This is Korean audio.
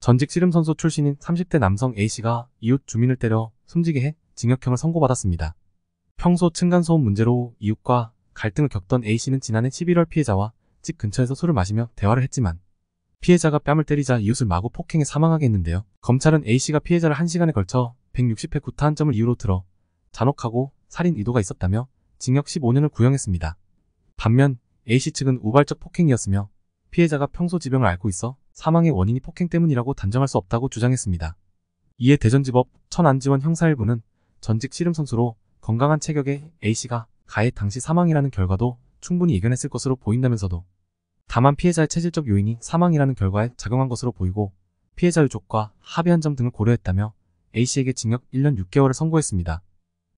전직 씨름선수 출신인 30대 남성 A씨가 이웃 주민을 때려 숨지게 해 징역형을 선고받았습니다. 평소 층간소음 문제로 이웃과 갈등을 겪던 A씨는 지난해 11월 피해자와 집 근처에서 술을 마시며 대화를 했지만 피해자가 뺨을 때리자 이웃을 마구 폭행해 사망하게 했는데요. 검찰은 A씨가 피해자를 1시간에 걸쳐 160회 구타한 점을 이유로 들어 잔혹하고 살인 의도가 있었다며 징역 15년을 구형했습니다. 반면 A씨 측은 우발적 폭행이었으며 피해자가 평소 지병을 앓고 있어 사망의 원인이 폭행 때문이라고 단정할 수 없다고 주장했습니다. 이에 대전지법 천안지원 형사 1부는 전직 씨름선수로 건강한 체격의 A씨가 가해 당시 사망이라는 결과도 충분히 이겨냈을 것으로 보인다면서도 다만 피해자의 체질적 요인이 사망이라는 결과에 작용한 것으로 보이고 피해자 유족과 합의한 점 등을 고려했다며 A씨에게 징역 1년 6개월을 선고했습니다.